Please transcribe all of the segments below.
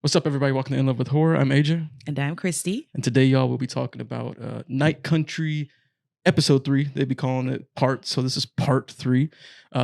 What's up, everybody? Welcome to In Love with Horror. I'm AJ. And I'm Christy. And today, y'all, we'll be talking about Night Country Episode 3. They be calling it part. So this is part 3.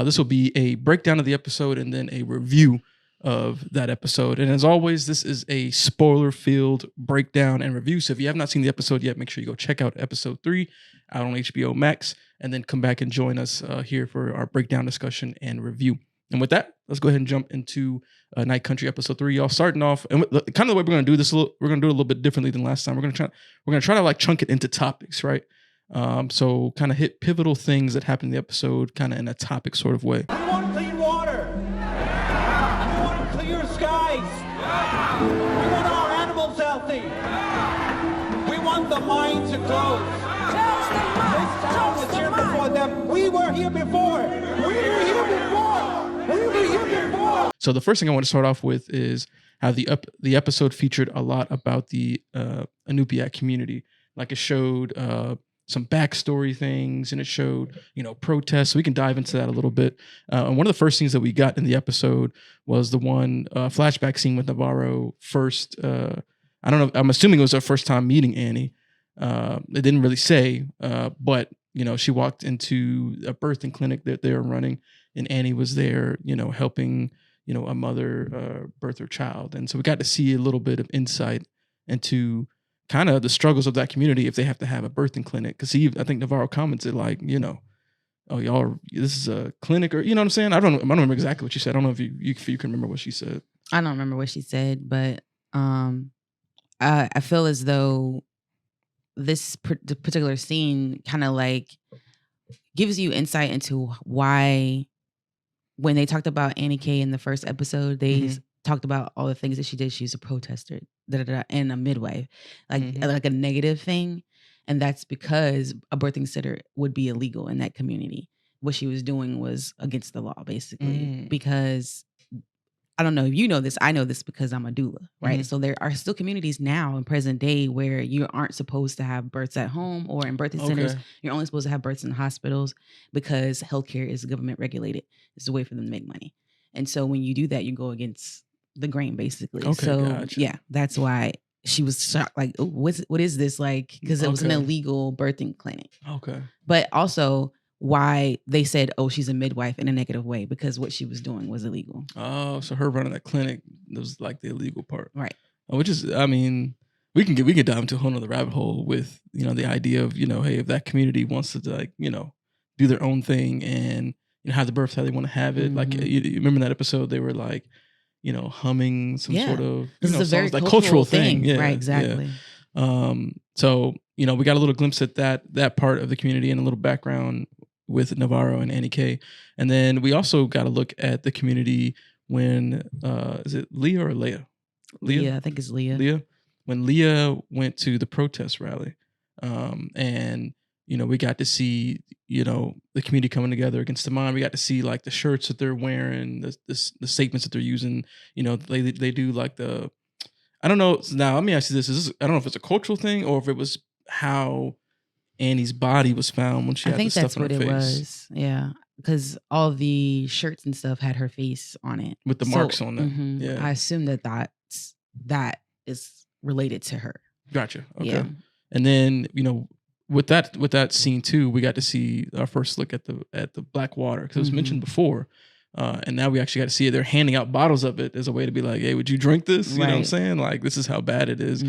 This will be a breakdown of the episode and then a review of that episode. And as always, this is a spoiler-filled breakdown and review. So if you have not seen the episode yet, make sure you go check out Episode 3 out on HBO Max. And then come back and join us here for our breakdown discussion and review. And with that, let's go ahead and jump into Night Country Episode 3. Y'all starting off, and kind of the way we're gonna do this, we're gonna do it a little bit differently than last time. We're gonna try to like chunk it into topics, right? So kind of hit pivotal things that happen in the episode, kind of in a topic sort of way. We want clean water. We want clear skies. We want our animals healthy. We want the mine to close. This town was here before them. We were here before. We were here before. We were here before. So the first thing I want to start off with is how the episode featured a lot about the Inupiat community. Like it showed some backstory things, and it showed protests. So we can dive into that a little bit. And one of the first things that we got in the episode was the one flashback scene with Navarro first. I don't know. I'm assuming it was her first time meeting Annie. They didn't really say, but she walked into a birthing clinic that they were running, and Annie was there, helping, a mother birth her child. And so we got to see a little bit of insight into kind of the struggles of that community if they have to have a birthing clinic. Because I think Navarro commented like, oh, y'all, this is a clinic, or you know what I'm saying? I don't remember exactly what she said. I don't know if you can remember what she said. I don't remember what she said, but I feel as though this particular scene kind of like gives you insight into why when they talked about Annie K in the first episode, they talked about all the things that she did. She was a protester, and a midwife, like a negative thing. And that's because a birthing center would be illegal in that community. What she was doing was against the law, basically, because I don't know if you know this. I know this because I'm a doula, right? So there are still communities now in present day where you aren't supposed to have births at home or in birthing centers. You're only supposed to have births in hospitals because healthcare is government regulated. It's a way for them to make money. And so when you do that, you go against the grain, basically. Gotcha. Yeah, that's why she was shocked. Like, oh, what is this? Like, because it was an illegal birthing clinic. Okay. But also why they said, oh, she's a midwife in a negative way, because what she was doing was illegal. Oh, so her running that clinic was like the illegal part. Right. Which is, I mean, we can dive into a whole nother rabbit hole with, the idea of, hey, if that community wants to like, do their own thing and have the births how they want to have it. Like you remember that episode, they were like, humming some sort of, this is a very like cultural thing. Yeah, right, exactly. Yeah. So, we got a little glimpse at that part of the community and a little background with Navarro and Annie K. And then we also got to look at the community when, is it Leah or Leia? Leah, I think it's Leah. Leah. When Leah went to the protest rally, and, we got to see, the community coming together against the mine. We got to see like the shirts that they're wearing, the statements that they're using. They do like the, I don't know. Now, let me ask you this. I don't know if it's a cultural thing or if it was how Annie's body was found when she had the stuff on her face. I think that's what it was. Yeah. Because all the shirts and stuff had her face on it. With the marks on them. Yeah. I assume that is related to her. Gotcha. Okay. Yeah. And then, with that scene too, we got to see our first look at the black water, because it was mentioned before, and now we actually got to see it. They're handing out bottles of it as a way to be like, hey, would you drink this? You know what I'm saying? Like, this is how bad it is.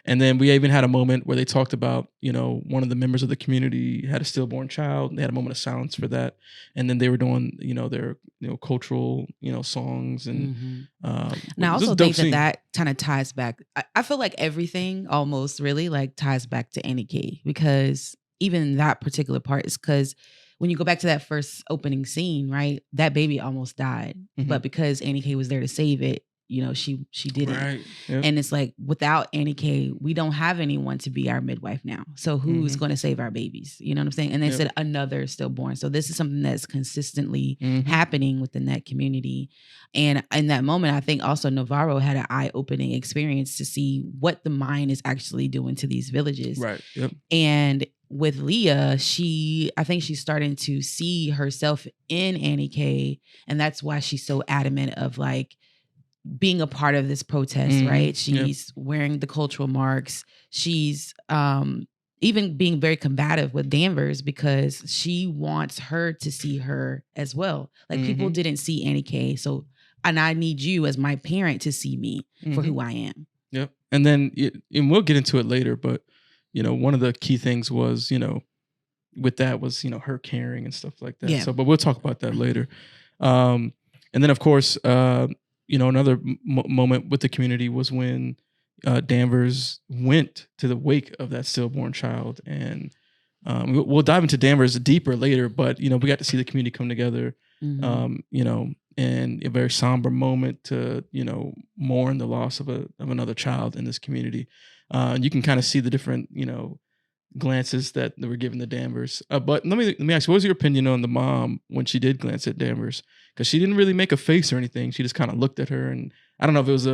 And then we even had a moment where they talked about, one of the members of the community had a stillborn child. They had a moment of silence for that, and then they were doing their cultural songs and. Now I also think that kind of ties back. I feel like everything almost really like ties back to Annie K, because even that particular part is because when you go back to that first opening scene, right, that baby almost died, but because Annie K was there to save it, she didn't. Right. Yep. And it's like, without Annie K, we don't have anyone to be our midwife now. So who's going to save our babies? You know what I'm saying? And they said another stillborn. So this is something that's consistently happening within that community. And in that moment, I think also Navarro had an eye-opening experience to see what the mine is actually doing to these villages. Right. Yep. And with Leah, I think she's starting to see herself in Annie K. And that's why she's so adamant of like, being a part of this protest, right? She's wearing the cultural marks. She's even being very combative with Danvers because she wants her to see her as well. Like people didn't see Annie K. So, and I need you as my parent to see me for who I am. Yep. And then, and we'll get into it later, but, you know, one of the key things was, you know, with that was, you know, her caring and stuff like that. Yeah. So, but we'll talk about that later. And then, of course, you know, another moment with the community was when Danvers went to the wake of that stillborn child. And we'll dive into Danvers deeper later, but, you know, we got to see the community come together, you know, in a very somber moment to, you know, mourn the loss of another child in this community. And you can kind of see the different, you know, glances that they were given to Danvers. But let me ask you, what was your opinion on the mom when she did glance at Danvers? Because she didn't really make a face or anything. She just kind of looked at her, and I don't know if it was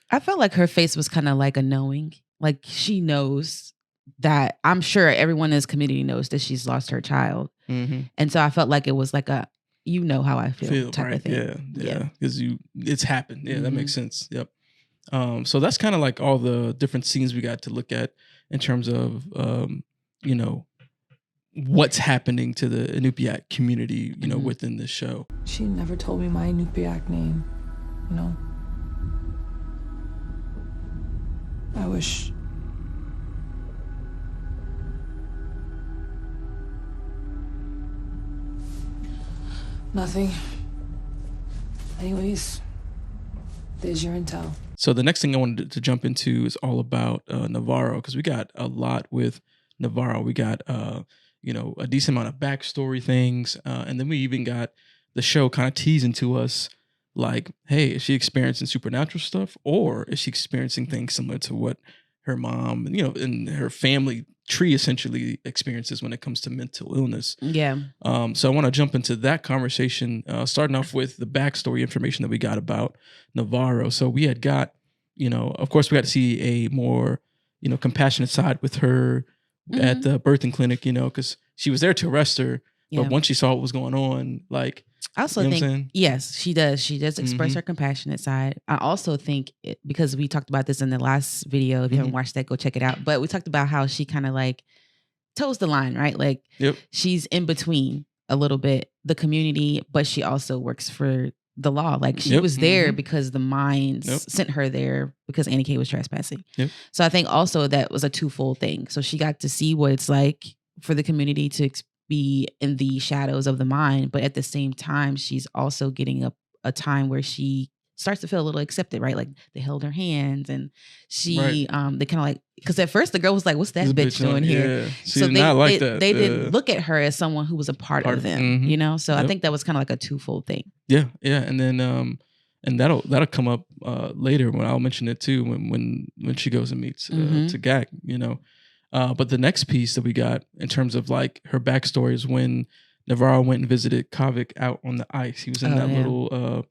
I felt like her face was kind of like a knowing. Like she knows that, I'm sure everyone in this community knows that she's lost her child. And so I felt like it was like a, you know how I feel type of thing. Yeah. Because it's happened. Yeah, that makes sense. Yep. So that's kind of like all the different scenes we got to look at in terms of, you know, what's happening to the Inupiat community, you know, within this show. She never told me my Inupiat name, you know. I wish. Nothing. Anyways, there's your intel. So the next thing I wanted to jump into is all about Navarro, because we got a lot with Navarro. We got, you know, a decent amount of backstory things. And then we even got the show kind of teasing to us like, hey, is she experiencing supernatural stuff, or is she experiencing things similar to what her mom, you know, and her family tree essentially experiences when it comes to mental illness? Yeah. So I want to jump into that conversation, starting off with the backstory information that we got about Navarro. So we had got, you know, of course we got to see a more, you know, compassionate side with her at the birthing clinic, you know, because she was there to arrest her. But once she saw what was going on, like, I also you know think, yes, she does. She does express her compassionate side. I also think, because we talked about this in the last video, if you haven't watched that, go check it out. But we talked about how she kind of like toes the line, right? Like she's in between a little bit, the community, but she also works for the law. Like she was there because the mines sent her there because Annie K was trespassing. So I think also that was a twofold thing. So she got to see what it's like for the community to be in the shadows of the mine, but at the same time, she's also getting a time where she starts to feel a little accepted, right? Like they held her hands, and she, they kind of like, because at first the girl was like, "What's that bitch doing here?" Yeah. She did not like that. They didn't look at her as someone who was a part of them, you know. So I think that was kind of like a twofold thing. Yeah, and then and that'll come up later when I'll mention it too when she goes and meets to Gak, you know. But the next piece that we got in terms of like her backstory is when Navarro went and visited Kavik out on the ice. He was in that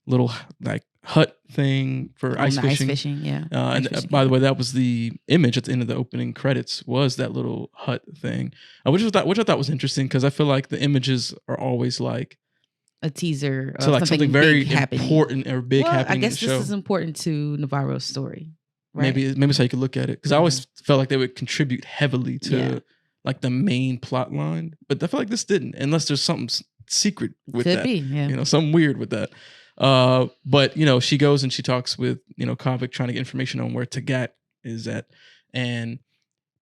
little like hut thing for ice fishing. And by the way, that was the image at the end of the opening credits, was that little hut thing, which I thought was interesting, because I feel like the images are always like a teaser of something very important or big happening. I guess in the this show is important to Navarro's story. Right? Maybe that's how you could look at it, because I always felt like they would contribute heavily to like the main plot line, but I feel like this didn't, unless there's something secret with that. Could be, you know, something weird with that. But you know, she goes and she talks with, you know, Kavik, trying to get information on where Tagat is at, and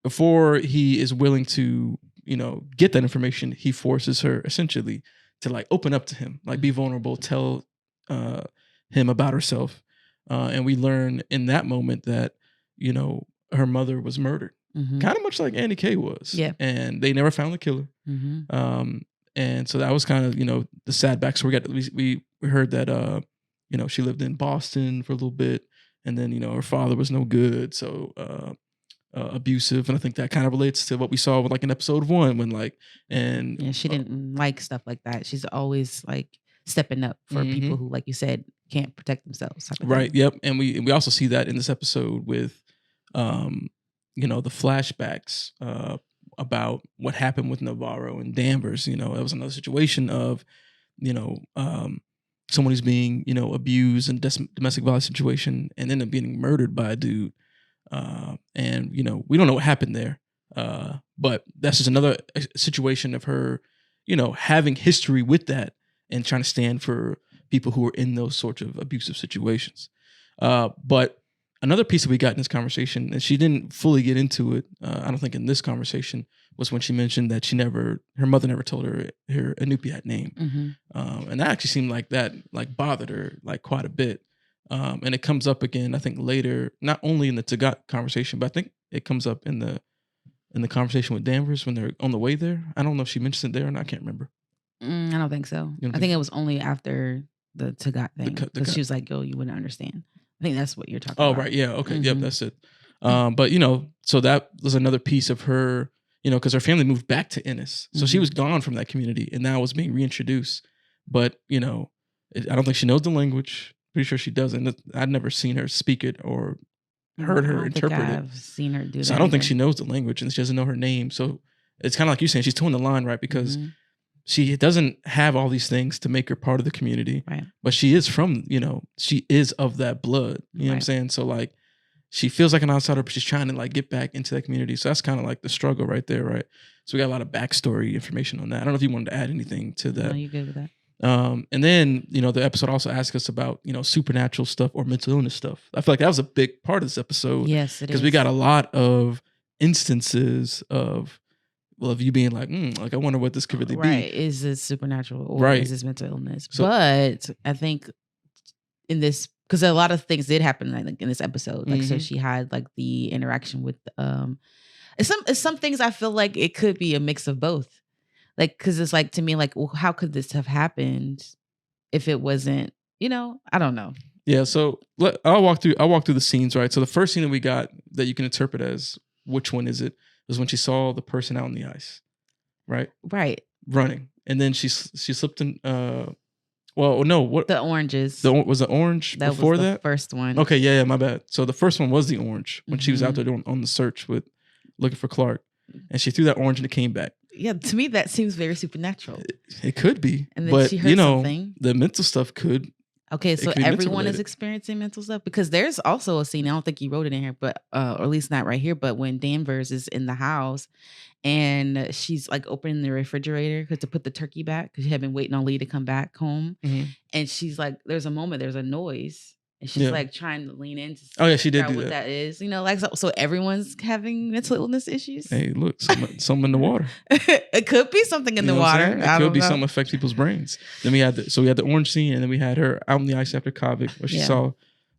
before he is willing to, you know, get that information, he forces her essentially to like open up to him, like be vulnerable, tell him about herself. And we learn in that moment that, you know, her mother was murdered, kind of much like Annie K was. Yeah. And they never found the killer. And so that was kind of, you know, the sad backstory. We heard that, you know, she lived in Boston for a little bit, and then, you know, her father was no good, so abusive. And I think that kind of relates to what we saw with like in episode 1 when like, and she didn't like stuff like that. She's always like stepping up for people who, like you said, can't protect themselves. Right. Yep. And we also see that in this episode with, you know, the flashbacks about what happened with Navarro and Danvers. You know, it was another situation of, you know, someone who's being, you know, abused in domestic violence situation and end up getting murdered by a dude. And, you know, we don't know what happened there. But that's just another situation of her, you know, having history with that and trying to stand for people who are in those sorts of abusive situations. But another piece that we got in this conversation, and she didn't fully get into it, I don't think in this conversation, was when she mentioned that her mother never told her Inupiat name. And that actually seemed like that like bothered her like quite a bit. And it comes up again, I think later, not only in the Tagat conversation, but I think it comes up in the conversation with Danvers when they're on the way there. I don't know if she mentioned it there or not. I can't remember. I don't think so. I think it was only after the Tagat thing because she was like, "Yo, you wouldn't understand." I think that's what you're talking about. Oh, right. Yeah. Okay. Yep. That's it. But, you know, so that was another piece of her, you know, because her family moved back to Ennis. So she was gone from that community and now was being reintroduced. But, you know, I don't think she knows the language. Pretty sure she doesn't. I'd never seen her speak it or heard her interpret it. I've seen her do that. So I don't think she knows the language and she doesn't know her name. So it's kind of like you're saying, she's towing the line, right? Because she doesn't have all these things to make her part of the community. Right. But she is from, you know, she is of that blood. You know what I'm saying? So like, she feels like an outsider, but she's trying to like get back into that community. So that's kind of like the struggle right there, right? So we got a lot of backstory information on that. I don't know if you wanted to add anything to that. No, you good with that? And then, you know, the episode also asked us about, you know, supernatural stuff or mental illness stuff. I feel like that was a big part of this episode. Yes, it is. Because we got a lot of instances of you being like, like, I wonder what this could really be. Right. Is this supernatural or is this mental illness? So, but I think in this, because a lot of things did happen like in this episode. Like, so she had like the interaction with, it's some things I feel like it could be a mix of both. Like, because it's like, to me, like, well, how could this have happened if it wasn't, you know, I don't know. Yeah. So I'll walk through the scenes, right? So the first scene that we got that you can interpret as which one is it was when she saw the person out on the ice, right? Right. Running. And then she slipped in, well, no, what? The oranges. Was the orange that before was the that? first one. Okay. Yeah, my bad. So the first one was the orange when she was out there on the search looking for Clark. And she threw that orange and it came back. Yeah, to me that seems very supernatural. It could be, and then but she heard you know, something. the mental stuff could. Okay, so everyone is experiencing mental stuff because there's also a scene. I don't think you wrote it in here, but or at least not right here. But when Danvers is in the house and she's like opening the refrigerator to put the turkey back because she had been waiting on Lee to come back home, and she's like, "There's a moment, there's a noise." And she's like trying to lean in to see she did do what that is. You know, like so everyone's having mental illness issues. Hey, look, something in the water. It could be something in the water. It could be something affect people's brains. Then we had the orange scene, and then we had her out on the ice after Kavik, where she saw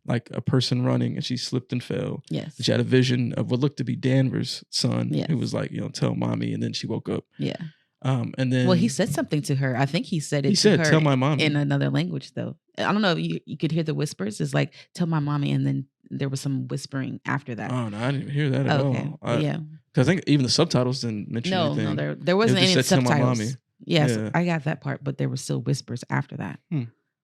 like a person running and she slipped and fell. Yes. And she had a vision of what looked to be Danvers' son, who was like, you know, tell mommy, and then she woke up. Yeah. And then he said something to her. I think he said it to her tell my mommy in another language though. I don't know if you could hear the whispers. It's like, tell my mommy, and then there was some whispering after that. Oh no, I didn't even hear that at all. Yeah. Because I think even the subtitles didn't mention anything. No, there wasn't any said, subtitles. Tell my mommy. Yes, I got that part, but there were still whispers after that.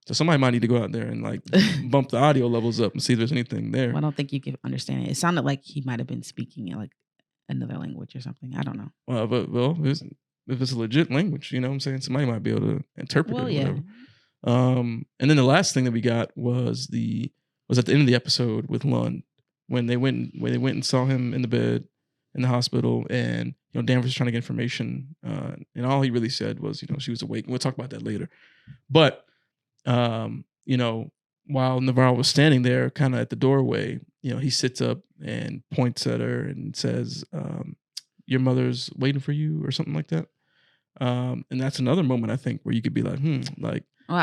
So somebody might need to go out there and like bump the audio levels up and see if there's anything there. Well, I don't think you can understand it. It sounded like he might have been speaking in like another language or something. I don't know. Well, if it's a legit language, you know what I'm saying? Somebody might be able to interpret it or whatever. And then the last thing that we got was at the end of the episode with Lund when they went and saw him in the bed in the hospital, and you know Danvers was trying to get information, and all he really said was, you know, she was awake. And we'll talk about that later. But you know, while Navarro was standing there, kind of at the doorway, you know, he sits up and points at her and says, "Your mother's waiting for you," or something like that. And that's another moment I think where you could be like,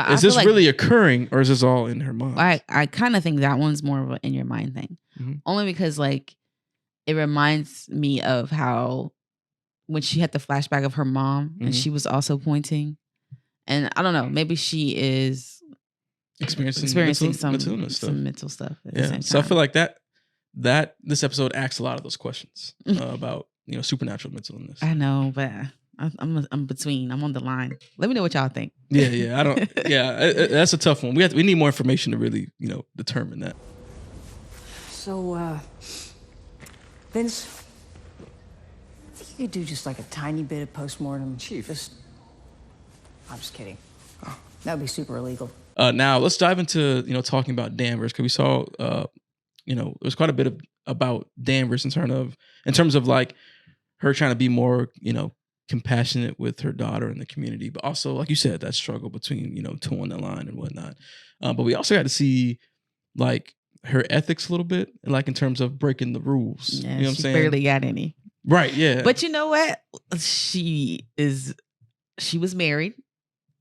is this really occurring, or is this all in her mind? I kind of think that one's more of an in your mind thing. Only because like it reminds me of how when she had the flashback of her mom and she was also pointing, and I don't know, maybe she is experiencing some mental stuff at the same time. So I feel like that this episode asks a lot of those questions about, you know, supernatural mental illness. I know, but I'm between. I'm on the line. Let me know what y'all think. Yeah. I don't. Yeah, that's a tough one. We need more information to really, you know, determine that. So, Vince, I think you could do just like a tiny bit of postmortem. Chief. I'm just kidding. That would be super illegal. Now let's dive into talking about Danvers, because we saw there's quite a bit about Danvers in terms of like her trying to be more compassionate with her daughter and the community, but also like you said, that struggle between towing the line and whatnot. But we also got to see like her ethics a little bit, like in terms of breaking the rules. Yeah, you know what I'm she saying? barely got any. Right. Yeah. But you know what? She was married,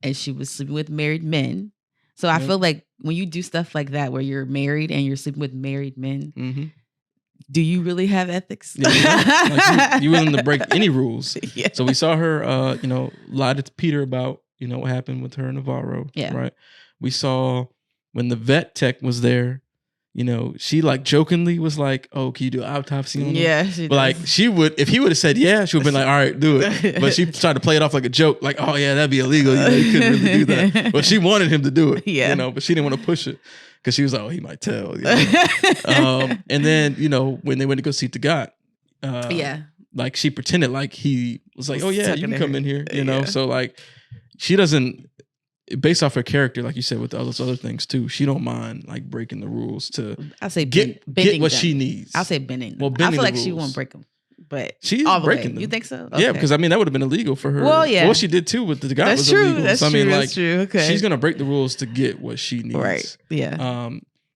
and she was sleeping with married men. So I feel like when you do stuff like that, where you're married and you're sleeping with married men, Mm-hmm. do you really have ethics? Yeah, like you willing to break any rules? Yeah. So we saw her, lie to Peter about what happened with her and Navarro. Yeah. Right. We saw when the vet tech was there. She like jokingly was like, "Oh, can you do an autopsy on him?" Yeah, but like she would, if he would have said yeah, she would have been like, "All right, do it." But she tried to play it off like a joke, like, "Oh yeah, that'd be illegal. You couldn't really do that." But she wanted him to do it. Yeah. But she didn't want to push it because she was like, "Oh, he might tell." And then when they went to go see the guy, Yeah. like she pretended like he was like, "Oh yeah, you can come in here," Yeah. So like she doesn't. Based off her character, like you said, with all those other things too, she don't mind like breaking the rules to I'll say get bending what them. she needs. I'll say bending. Well, I bending feel like the she rules. won't break them, but She's all the breaking way. them. You think so? Yeah, Okay. because that would have been illegal for her. Well, yeah. Well, she did too with the guy. That's was true. illegal. That's so I true. mean, That's like, true. Okay. she's gonna break the rules to get what she needs. Right. Yeah.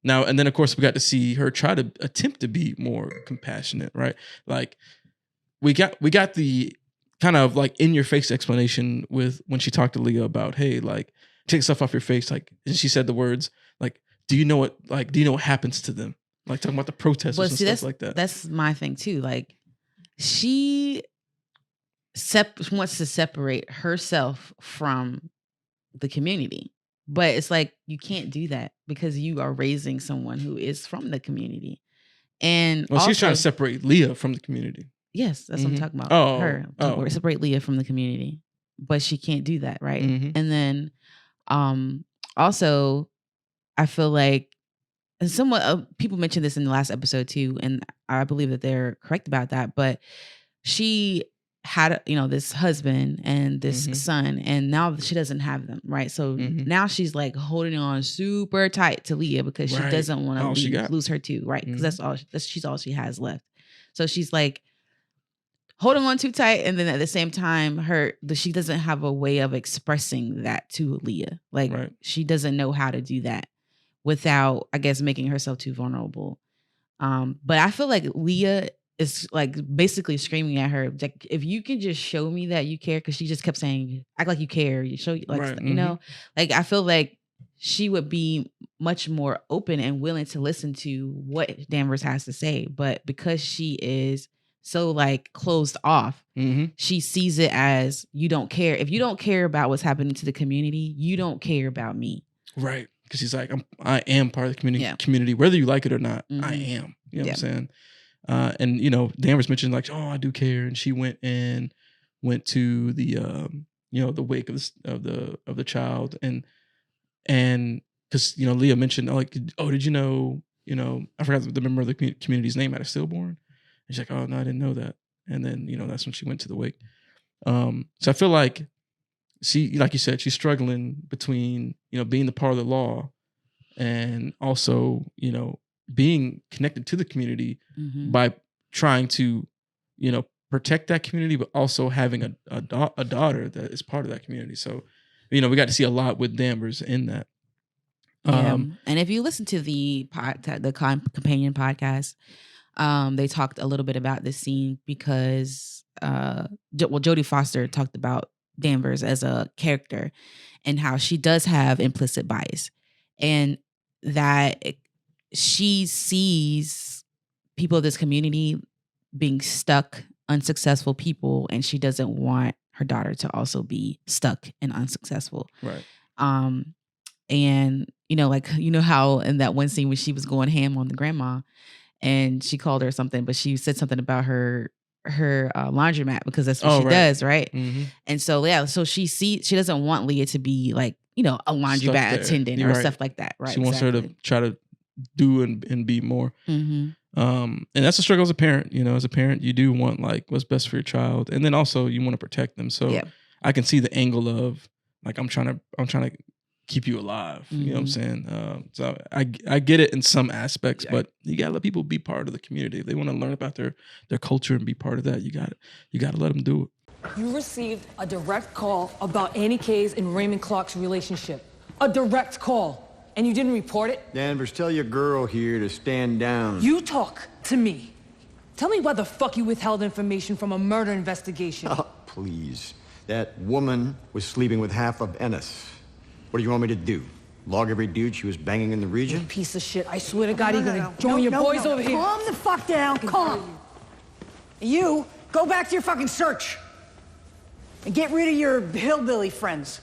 Now and then, of course, we got to see her try to attempt to be more compassionate. Right. Like we got the kind of like in your face explanation with when she talked to Leah about, hey, like, take stuff off your face, like, and she said the words like, do you know what happens to them, like talking about the protesters and stuff like that. That's my thing too. Like she wants to separate herself from the community, but it's like you can't do that because you are raising someone who is from the community. And well, she's also, trying to separate Leah from the community. yes, that's what I'm talking about. Oh, her. Separate Leah from the community, but she can't do that, right? Mhm. And then also I feel like somewhat people mentioned this in the last episode too, and I believe that they're correct about that, but she had this husband and this son, and now she doesn't have them, right? So now she's like holding on super tight to Leah because she Right. doesn't want All she to got. lose her too, right? Because she's all she has left. So she's like holding on too tight, and then at the same time, she doesn't have a way of expressing that to Leah. Like Right. she doesn't know how to do that without, I guess, making herself too vulnerable. But I feel like Leah is like basically screaming at her, like, if you can just show me that you care, because she just kept saying, act like you care. You show like Right. like I feel like she would be much more open and willing to listen to what Danvers has to say, but because she is so like closed off, she sees it as, you don't care. If you don't care about what's happening to the community, you don't care about me. Right. Because she's like, I am part of the community. Yeah. Community, whether you like it or not, I Mhm. am. You know Yeah. what I'm saying? And Danvers mentioned like, oh, I do care, and she went to the the wake of the child, and because Leah mentioned like, oh, did you know I forgot the member of the community's name had a stillborn. And she's like, oh no, I didn't know that. And then that's when she went to the wake. So I feel like she, like you said, she's struggling between being the part of the law and also being connected to the community by trying to protect that community, but also having a daughter that is part of that community. So we got to see a lot with Danvers in that. And if you listen to the companion podcast, they talked a little bit about this scene because Jodie Foster talked about Danvers as a character and how she does have implicit bias, and that she sees people of this community being stuck, unsuccessful people, and she doesn't want her daughter to also be stuck and unsuccessful. Right. And how in that one scene when she was going ham on the grandma, and she called her something, but she said something about her laundromat because that's what she does, right? And so so she doesn't want Leah to be like a laundromat attendant or stuff like that, right? She wants her to try to do and be more. And that's a struggle as a parent. As a parent, you do want like what's best for your child, and then also you want to protect them. So I can see the angle of like I'm trying to keep you alive. You know what I'm Mm-hmm. saying? So I get it in some aspects, but you gotta let people be part of the community. If they want to learn about their culture and be part of that, you gotta let them do it. You received a direct call about Annie Kay's and Raymond Clark's relationship. A direct call. And you didn't report it? Danvers, tell your girl here to stand down. You talk to me. Tell me why the fuck you withheld information from a murder investigation. Oh, please. That woman was sleeping with half of Ennis. What do you want me to do? Log every dude she was banging in the region? You piece of shit. I swear to God, you're gonna join your boys over here. Calm the fuck down, calm. You, go back to your fucking search. And get rid of your hillbilly friends.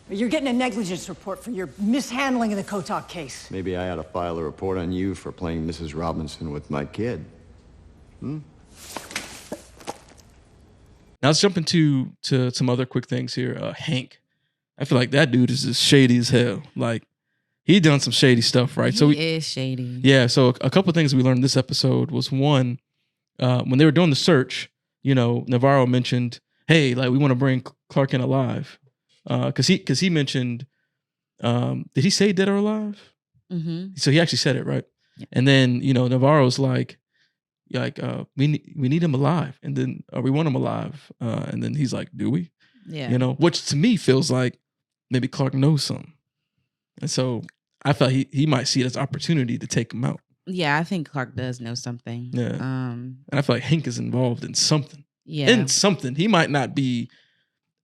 You're getting a negligence report for your mishandling of the Kotak case. Maybe I ought to file a report on you for playing Mrs. Robinson with my kid. Now let's jump into some other quick things here. Hank. I feel like that dude is just shady as hell. Like, he done some shady stuff, right? He is shady. Yeah, so a couple of things we learned this episode was, one, when they were doing the search, Navarro mentioned, hey, like, we want to bring Clark in alive. Because he mentioned, did he say dead or alive? Mm-hmm. So he actually said it, right? Yeah. And then, Navarro's like, we need him alive. And then, we want him alive. And then he's like, do we? Yeah. Which to me feels like maybe Clark knows something. And so I felt he might see it as opportunity to take him out. Yeah, I think Clark does know something. Yeah. And I feel like Hank is involved in something. Yeah. In something. He might not be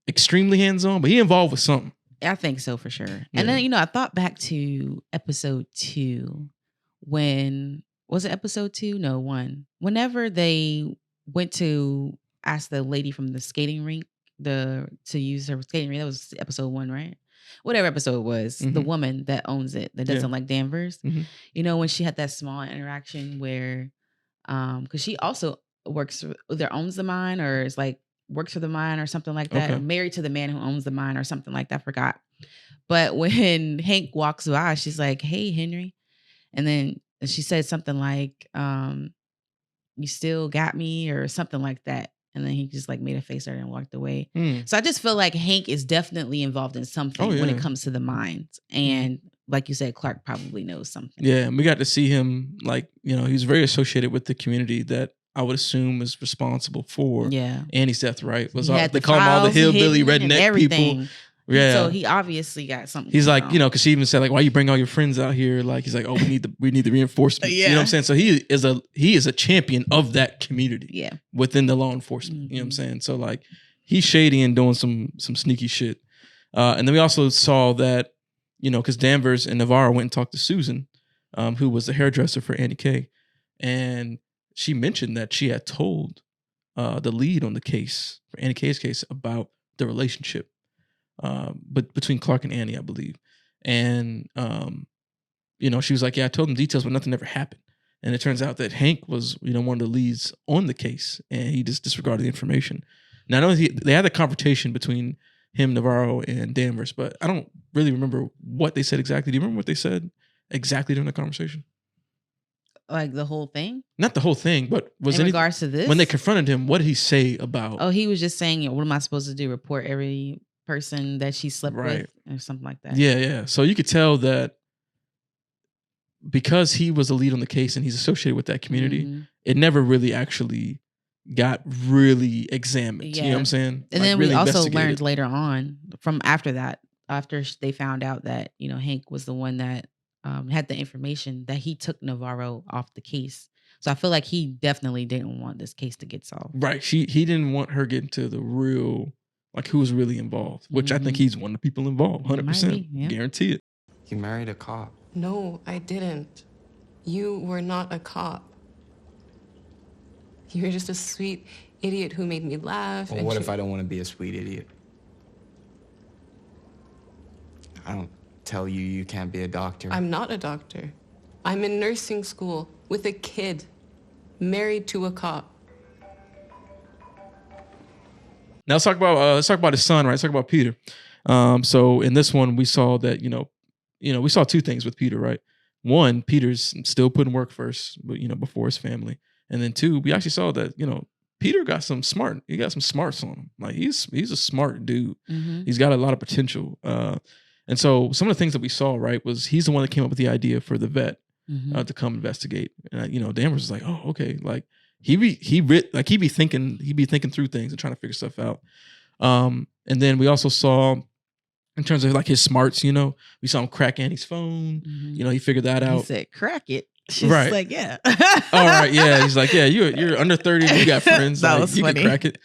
extremely hands-on, but he involved with something. I think so for sure. Yeah. And then, I thought back to episode 2 when, was it episode 2? No, 1. Whenever they went to ask the lady from the skating rink to use her skating rink, that was episode 1, right? Whatever episode it was, the woman that owns it, that doesn't like Danvers. Mm-hmm. When she had that small interaction where, because she also either owns the mine or is like, works for the mine or something like that, or married to the man who owns the mine or something like that, forgot. But when Hank walks by, she's like, hey, Henry. And then she said something like, you still got me or something like that. And then he just like made a face at her and walked away. So I just feel like Hank is definitely involved in something when it comes to the mines. And like you said, Clark probably knows something. Yeah, and we got to see him, like, he's very associated with the community that I would assume is responsible for Annie's death, right? They call him all the hillbilly redneck people. Yeah. So he obviously got something. He's like, because she even said, like, why you bring all your friends out here? Like, he's like, oh, we need the reinforcements. You know what I'm saying? So he is a champion of that community within the law enforcement. You know what I'm saying? So like, he's shady and doing some sneaky shit. And then we also saw that, because Danvers and Navarro went and talked to Susan, who was the hairdresser for Annie Kay. And she mentioned that she had told the lead on the case, for Annie Kay's case, about the relationship. But between Clark and Annie, I believe. And, she was like, yeah, I told them details, but nothing ever happened. And it turns out that Hank was, one of the leads on the case, and he just disregarded the information. Now, I know they had a confrontation between him, Navarro, and Danvers, but I don't really remember what they said exactly. Do you remember what they said exactly during the conversation? Like the whole thing? Not the whole thing, but in regards to this? When they confronted him, what did he say about? Oh, he was just saying, what am I supposed to do? Report every person that she slept with or something like that. Yeah. So you could tell that because he was a lead on the case and he's associated with that community, it never really actually got really examined. You know what I'm saying? And then we also learned later on from after they found out that, Hank was the one that had the information, that he took Navarro off the case. So I feel like he definitely didn't want this case to get solved. Right. He didn't want her getting to the real, like, who was really involved, which I think he's one of the people involved, 100%. Guarantee it. You married a cop. No, I didn't. You were not a cop. You were just a sweet idiot who made me laugh. Well, what if I don't want to be a sweet idiot? I don't tell you you can't be a doctor. I'm not a doctor. I'm in nursing school with a kid, married to a cop. Now let's talk about his son, right? Let's talk about Peter. So in this one, we saw that we saw two things with Peter, right? One, Peter's still putting work first, but before his family, and then two, we actually saw that Peter got some smart. He got some smarts on him. Like he's a smart dude. He's got a lot of potential. And so some of the things that we saw, right, was he's the one that came up with the idea for the vet to come investigate. And Danvers was like, oh, okay, like he be thinking through things and trying to figure stuff out. And then we also saw, in terms of like his smarts, we saw him crack Annie's phone. He figured that out. He said, "Crack it." She's right. like, "Yeah." All right, yeah. He's like, "Yeah, you're under 30, you got friends. That like, was you funny. can crack it."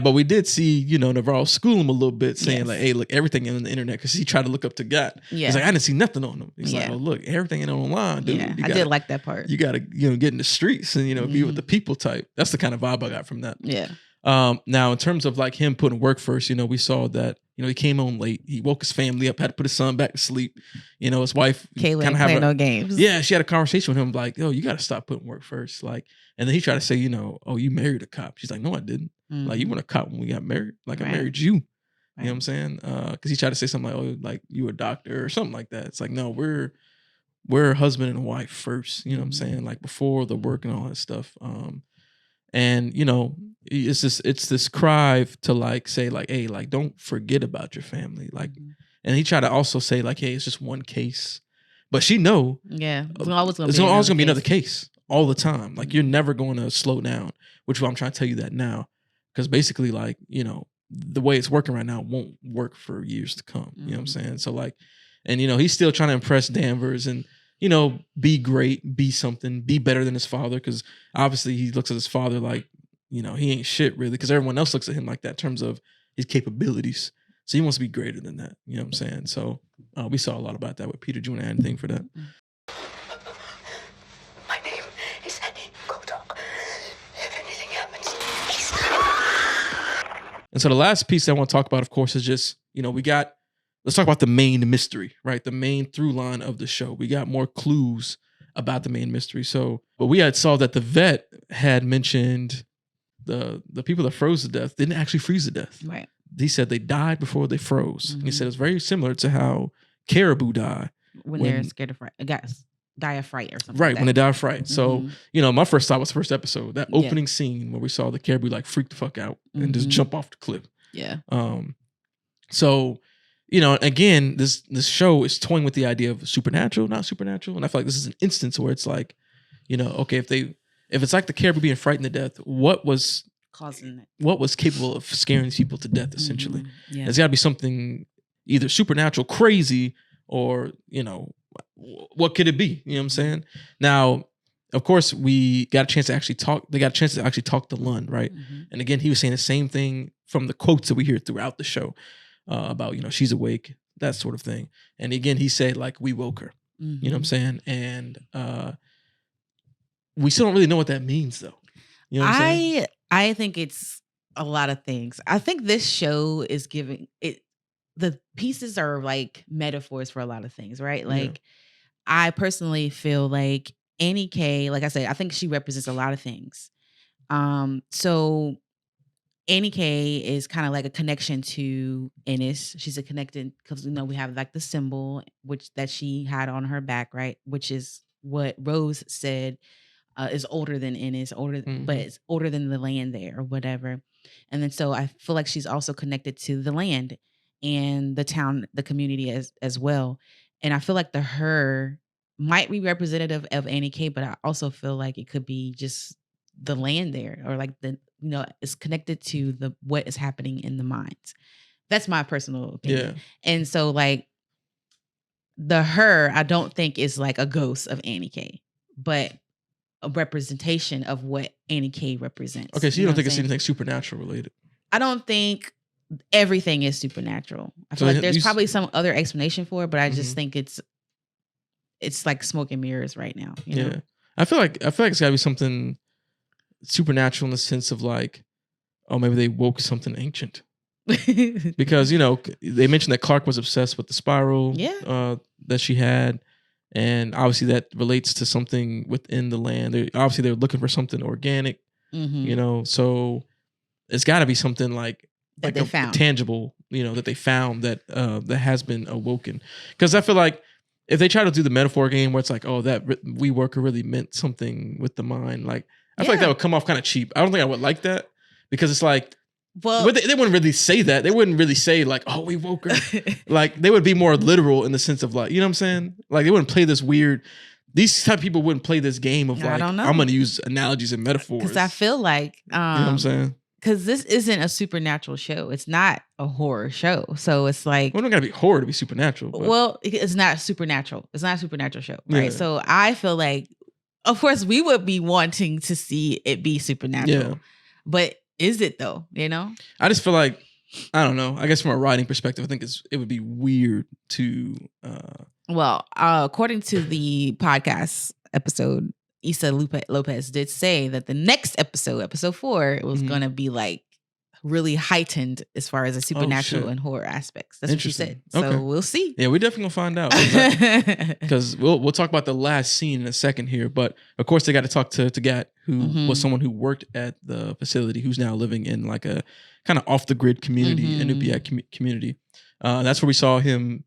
But we did see, Navarro school him a little bit, saying like, "Hey, look, everything in the internet," because he tried to look up to God. Yeah. He's like, "I didn't see nothing on him." He's like, "Oh, look, everything ain't online, dude." Yeah, I did like that part. You gotta, get in the streets and be with the people type. That's the kind of vibe I got from that. Yeah. Now in terms of like him putting work first, we saw that he came home late. He woke his family up, had to put his son back to sleep. His wife Kayla kind of playing no games. Yeah, she had a conversation with him like, "Oh, you got to stop putting work first." Like, and then he tried to say, "Oh, you married a cop." She's like, "No, I didn't. Like, you weren't a cop when we got married. Like, I married you." You know what I'm saying? Because he tried to say something like, "Oh, like you were a doctor" or something like that. It's like, no, we're husband and wife first. You know what I'm saying? Like before the work and all that stuff. And it's this cry to like say like, "Hey, like don't forget about your family." Like, and he tried to also say like, "Hey, it's just one case," but she know, it's always gonna be another case all the time. Like you're never going to slow down. Which I'm trying to tell you that now, because basically like the way it's working right now won't work for years to come. You know what I'm saying? So like, and he's still trying to impress Danvers and. Be great, be something, be better than his father. Because obviously he looks at his father like, he ain't shit really. Because everyone else looks at him like that in terms of his capabilities. So he wants to be greater than that. You know what I'm saying? So we saw a lot about that with Peter. Do you want to add anything for that? My name is Kodok. If anything happens, And so the last piece I want to talk about, of course, is just, let's talk about the main mystery, right? The main through line of the show. We got more clues about the main mystery. So, but we had saw that the vet had mentioned the people that froze to death didn't actually freeze to death. Right. He said they died before they froze. And he said it's very similar to how caribou die. When they're scared of fright. Die of fright or something. Right, like when that. they die of fright. So, my first thought was first episode, that opening scene where we saw the caribou like freak the fuck out and just jump off the cliff. Yeah. So, again, this show is toying with the idea of supernatural, not supernatural. And I feel like this is an instance where it's like, okay, if it's like the caribou being frightened to death, what was causing it? What was capable of scaring these people to death, essentially? Yeah. There's got to be something either supernatural, crazy, or, what could it be? You know what I'm saying? Now, of course, we got a chance to actually talk. They got a chance to actually talk to Lund, right? And again, he was saying the same thing from the quotes that we hear throughout the show. About, she's awake, that sort of thing. And again, he said, like, we woke her. You know what I'm saying? And we still don't really know what that means, though. You know what I'm saying? I think it's a lot of things. I think this show is giving it, the pieces are like metaphors for a lot of things, right? Like, I personally feel like Annie K, like I said, I think she represents a lot of things. So Annie K is kind of like a connection to Ennis. She's a connected because we have like the symbol that she had on her back, right? Which is what Rose said is older than Ennis, but it's older than the land there or whatever. And then so I feel like she's also connected to the land and the town, the community as well. And I feel like the her might be representative of Annie K, but I also feel like it could be just the land there, or like it's connected to what is happening in the mines. That's my personal opinion. Yeah. And so like the her, I don't think is like a ghost of Annie K, but a representation of what Annie K represents. Okay, so you don't think it's anything supernatural related? I don't think everything is supernatural. I feel like there's probably some other explanation for it, but I just think it's like smoke and mirrors right now. You know? I feel like it's gotta be something supernatural in the sense of like, oh, maybe they woke something ancient. Because they mentioned that Clark was obsessed with the spiral that she had, and obviously that relates to something within the land. They're looking for something organic, so it's got to be something like they found tangible, that they found that has been awoken. Because I feel like if they try to do the metaphor game where it's like, oh, that we worker really meant something with the mind, like I feel like that would come off kind of cheap. I don't think I would like that, because it's like, Well, but they wouldn't really say that. They wouldn't really say like, "Oh, we woke her." Like they would be more literal in the sense of like, you know what I'm saying? Like they wouldn't play this weird. These type of people wouldn't play this game of like, I don't know. I'm going to use analogies and metaphors. Because I feel like, you know what I'm saying? Because this isn't a supernatural show. It's not a horror show. So it's like, Well, it don't got to be horror to be supernatural. But. Well, it's not supernatural. It's not a supernatural show, right? Yeah. So I feel like, of course, we would be wanting to see it be supernatural. Yeah. But is it though? You know? I just feel like, I don't know. I guess from a writing perspective, I think it would be weird to. Well, according to the podcast episode, Issa Lopez did say that the next episode 4, was going to be like really heightened as far as the supernatural and horror aspects. That's what she said. So we'll see. Yeah, we're definitely gonna find out because we'll talk about the last scene in a second here. But of course, they got to talk to Gat, who was someone who worked at the facility, who's now living in like a kind of off the grid community, Inupiat community. That's where we saw him,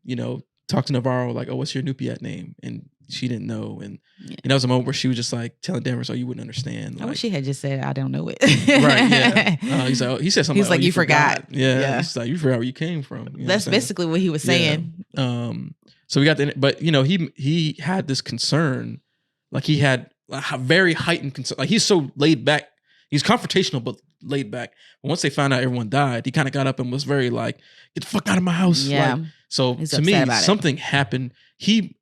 talk to Navarro like, "Oh, what's your Inupiat name?" And she didn't know, and that was a moment where she was just like telling Danvers, "Oh, you wouldn't understand." Like, I wish she had just said, "I don't know it." Right? Yeah. He's like, he said something. He's like, "You forgot." Yeah. He's like, "You forgot where you came from." That's basically what he was saying. Yeah. So we got but he had this concern, like he had a very heightened concern. Like he's so laid back. He's confrontational, but laid back. But once they found out everyone died, he kind of got up and was very like, "Get the fuck out of my house!" Yeah. Like, so he's to me, something happened.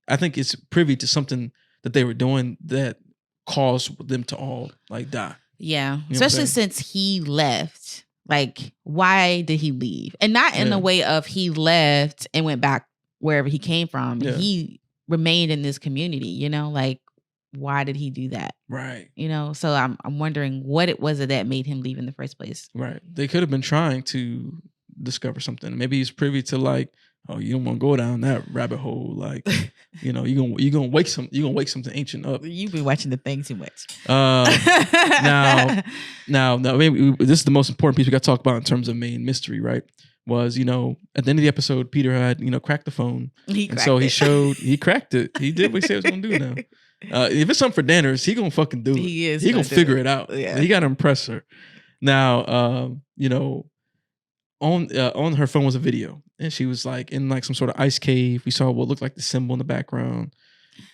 I think is privy to something that they were doing that caused them to all like die. Yeah, especially since he left. Like, why did he leave? And not in the way of he left and went back wherever he came from. Yeah. He remained in this community. Like, why did he do that? Right. So I'm wondering what it was that made him leave in the first place. Right. They could have been trying to discover something. Maybe he's privy to like, oh, you don't want to go down that rabbit hole. Like, you're gonna wake something ancient up. You've been watching the thing too much. Now, maybe this is the most important piece we got to talk about in terms of main mystery, right? Was at the end of the episode, Peter had cracked the phone, he cracked it. He did what he said he was gonna do. Now, if it's something for Danvers, he gonna fucking do it. He gonna figure it out. Yeah. He got to impress her. Now, on her phone was a video, and she was like in like some sort of ice cave. We saw what looked like the symbol in the background.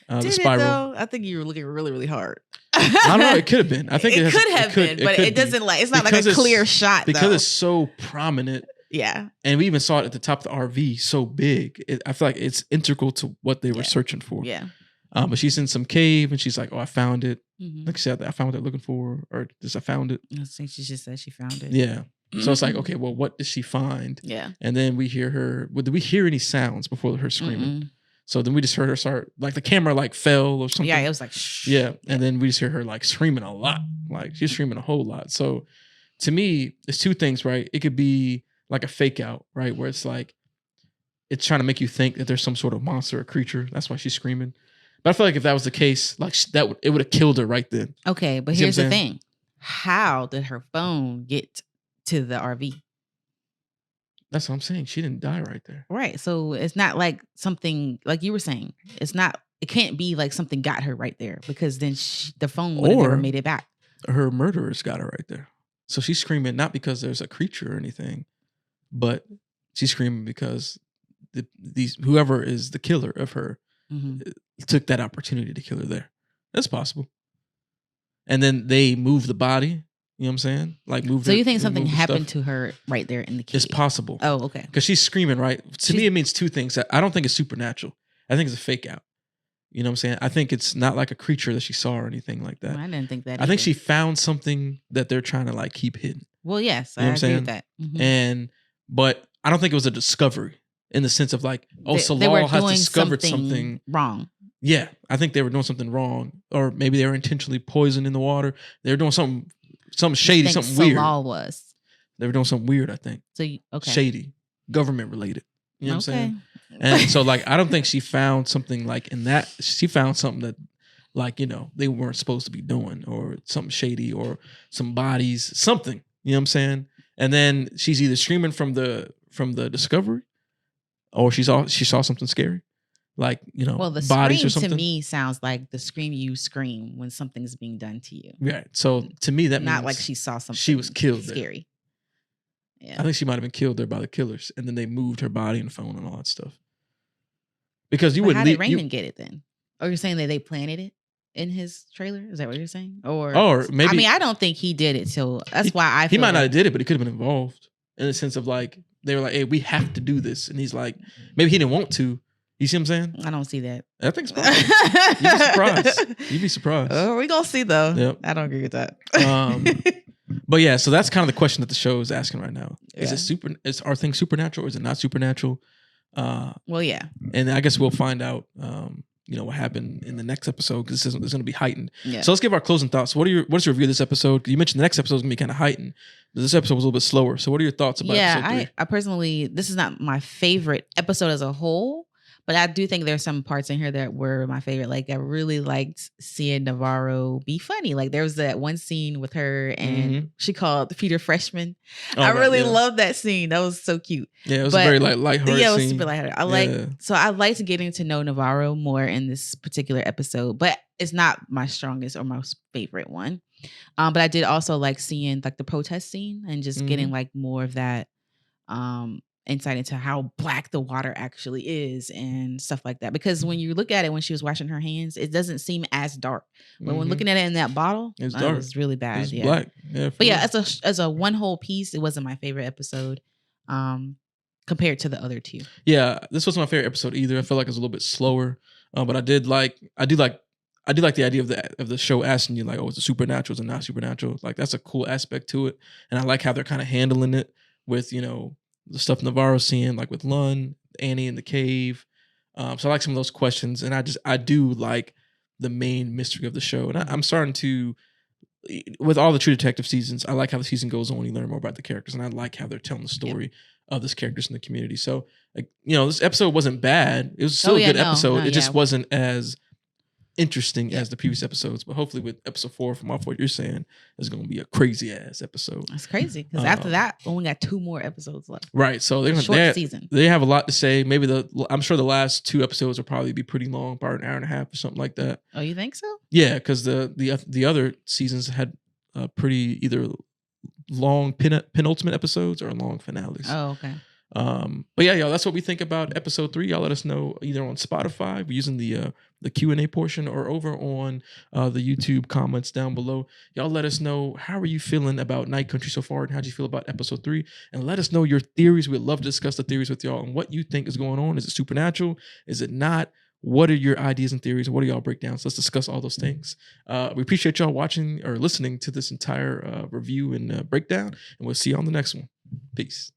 The spiral. I think you were looking really, really hard. I don't know. It could have been. I think it could have been, but it doesn't like. It's not like a clear shot because it's so prominent. Yeah, and we even saw it at the top of the RV, so big. I feel like it's integral to what they were searching for. Yeah. But she's in some cave, and she's like, "Oh, I found it." Like she said, "I found what they're looking for," or just I found it. I think she just said she found it. Yeah. So it's like, okay, well, what did she find? Yeah. And then we hear her. Well, did we hear any sounds before her screaming? So then we just heard her start, like the camera like fell or something. Yeah, it was like, shh. Yeah. And then we just hear her like screaming a lot. Like she's screaming a whole lot. So to me, it's two things, right? It could be like a fake out, right? Where it's like, it's trying to make you think that there's some sort of monster or creature. That's why she's screaming. But I feel like if that was the case, like it would have killed her right then. Okay, but here's the thing. How did her phone get to the RV? That's what I'm saying. She didn't die right there. Right. So it's not like something, like you were saying, it can't be like something got her right there, because then the phone would have never made it back. Her murderers got her right there. So she's screaming not because there's a creature or anything, but she's screaming because whoever is the killer of her took that opportunity to kill her there. That's possible. And then they move the body. You know what I'm saying? Like move. So you think something happened to her right there in the cave? It's possible. Oh, okay. Because she's screaming, right? To me, it means two things. I don't think it's supernatural. I think it's a fake out. You know what I'm saying? I think it's not like a creature that she saw or anything like that. Well, I didn't think that. I think she found something that they're trying to like keep hidden. Well, yes, you know I agree with that. But I don't think it was a discovery in the sense of like, Salal has discovered something wrong. Yeah, I think they were doing something wrong, or maybe they were intentionally poisoning the water. They were doing something shady, something weird. Salal was. They were doing something weird, I think. So okay, shady, government related. You know what I'm saying? And so like, I don't think she found something like in that. She found something that, like, they weren't supposed to be doing, or something shady, or some bodies, something. You know what I'm saying? And then she's either screaming from the discovery, or she saw something scary. Like, well, the bodies scream or something. To me sounds like the scream you scream when something's being done to you. Right. So to me, that not means like she saw something. She was killed scary. Yeah. I think she might have been killed there by the killers, and then they moved her body and phone and all that stuff. Because you But wouldn't how leave. did Raymond get it then? Or you're saying that they planted it in his trailer? Is that what you're saying? Or maybe I mean, I don't think he did it till that's why I he feel might not like, have did it, but he could have been involved in the sense of like they were like, "Hey, we have to do this," and he's like, maybe he didn't want to. You see what I'm saying? I don't see that. I think it's possible. You'd be surprised. You'd be surprised. Oh, we gonna see though. Yep. I don't agree with that. But yeah, so that's kind of the question that the show is asking right now. Is Yeah. it super? Is our thing supernatural or is it not supernatural? Well, yeah. And I guess we'll find out. What happened in the next episode because it's going to be heightened. Yeah. So let's give our closing thoughts. What's your review of this episode? 'Cause you mentioned the next episode is going to be kind of heightened, but this episode was a little bit slower. So what are your thoughts about episode 3? I personally, this is not my favorite episode as a whole, but I do think there's some parts in here that were my favorite. Like I really liked seeing Navarro be funny. Like there was that one scene with her and she called Peter Freshman. I really loved that scene. That was so cute. Yeah, it was a very lighthearted Yeah, it was scene. super lighthearted. So I liked getting to know Navarro more in this particular episode, but it's not my strongest or most favorite one. But I did also like seeing like the protest scene and just getting like more of that insight into how black the water actually is and stuff like that. Because when you look at it, when she was washing her hands, it doesn't seem as dark. But when looking at it in that bottle, it's dark. It was really bad. It's black. Yeah, but yeah, as a one whole piece, it wasn't my favorite episode compared to the other two. Yeah, this wasn't my favorite episode either. I felt like it was a little bit slower, but I do like the idea of the show asking you like, oh, is it supernatural? Is it not supernatural? Like that's a cool aspect to it, and I like how they're kind of handling it with the stuff Navarro's seeing, like with Lund, Annie in the cave. So I like some of those questions, and I do like the main mystery of the show, and I'm starting to, with all the True Detective seasons, I like how the season goes on. You learn more about the characters, and I like how they're telling the story of this characters in the community. So, like, this episode wasn't bad. It was still a good episode. It just wasn't as interesting as the previous episodes, but hopefully with episode 4, from off what you're saying, is going to be a crazy ass episode. That's crazy because after that, we only got 2 more episodes left. Right, so short season. They have a lot to say. Maybe I'm sure the last 2 episodes will probably be pretty long, about an hour and a half or something like that. Oh, you think so? Yeah, because the other seasons had pretty either long penultimate episodes or long finales. Oh, okay. But yeah, y'all, that's what we think about episode 3. Y'all let us know either on Spotify, we're using the Q&A portion, or over on the YouTube comments down below. Y'all let us know, how are you feeling about Night Country so far, and how'd you feel about episode 3? And let us know your theories. We'd love to discuss the theories with y'all and what you think is going on. Is it supernatural? Is it not? What are your ideas and theories? What are y'all breakdowns? Let's discuss all those things. We appreciate y'all watching or listening to this entire review and breakdown, and we'll see you on the next one. Peace.